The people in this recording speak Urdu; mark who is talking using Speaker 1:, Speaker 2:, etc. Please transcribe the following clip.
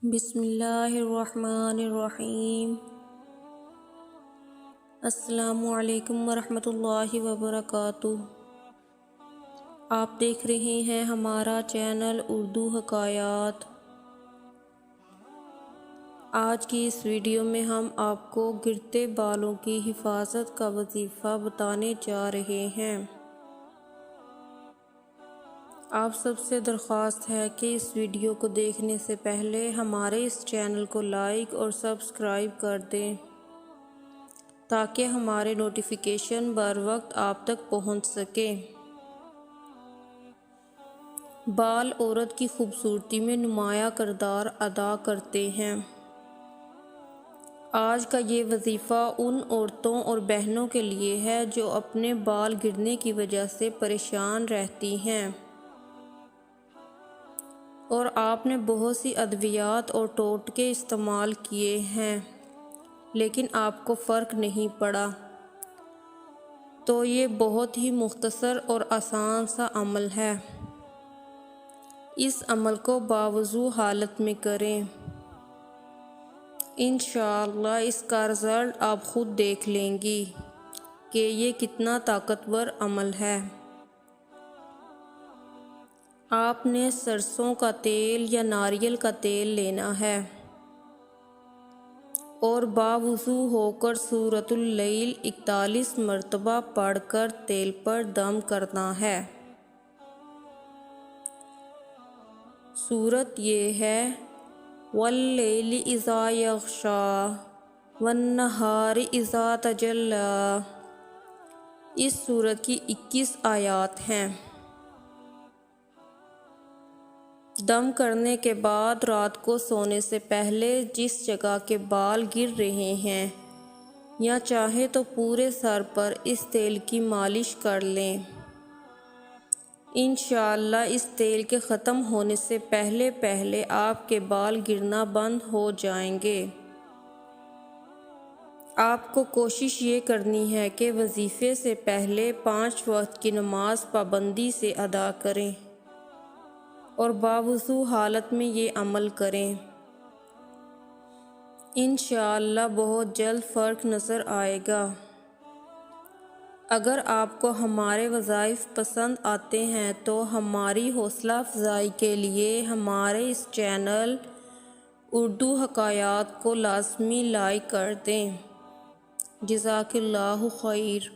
Speaker 1: بسم اللہ الرحمن الرحیم۔ السلام علیکم ورحمۃ اللہ وبرکاتہ۔ آپ دیکھ رہے ہیں ہمارا چینل اردو حکایات۔ آج کی اس ویڈیو میں ہم آپ کو گرتے بالوں کی حفاظت کا وظیفہ بتانے جا رہے ہیں۔ آپ سب سے درخواست ہے کہ اس ویڈیو کو دیکھنے سے پہلے ہمارے اس چینل کو لائک اور سبسکرائب کر دیں تاکہ ہمارے نوٹیفیکیشن بر وقت آپ تک پہنچ سکے۔ بال عورت کی خوبصورتی میں نمایاں کردار ادا کرتے ہیں۔ آج کا یہ وظیفہ ان عورتوں اور بہنوں کے لیے ہے جو اپنے بال گرنے کی وجہ سے پریشان رہتی ہیں اور آپ نے بہت سی ادویات اور ٹوٹکے استعمال کیے ہیں لیکن آپ کو فرق نہیں پڑا، تو یہ بہت ہی مختصر اور آسان سا عمل ہے۔ اس عمل کو باوضو حالت میں کریں۔ انشاءاللہ اس کا رزلٹ آپ خود دیکھ لیں گی کہ یہ کتنا طاقتور عمل ہے۔ آپ نے سرسوں کا تیل یا ناریل کا تیل لینا ہے اور باوضو ہو کر سورۃ اللیل 41 مرتبہ پڑھ کر تیل پر دم کرنا ہے۔ سورت یہ ہے واللیل اذا یغشی والنہار اذا تجلی۔ اس سورت کی 21 آیات ہیں۔ دم کرنے کے بعد رات کو سونے سے پہلے جس جگہ کے بال گر رہے ہیں یا چاہے تو پورے سر پر اس تیل کی مالش کر لیں۔ انشاءاللہ اس تیل کے ختم ہونے سے پہلے آپ کے بال گرنا بند ہو جائیں گے۔ آپ کو کوشش یہ کرنی ہے کہ وظیفے سے پہلے 5 وقت کی نماز پابندی سے ادا کریں اور باوضو حالت میں یہ عمل کریں۔ انشاءاللہ بہت جلد فرق نظر آئے گا۔ اگر آپ کو ہمارے وظائف پسند آتے ہیں تو ہماری حوصلہ افزائی کے لیے ہمارے اس چینل اردو حکایات کو لازمی لائک کر دیں۔ جزاک اللہ خیر۔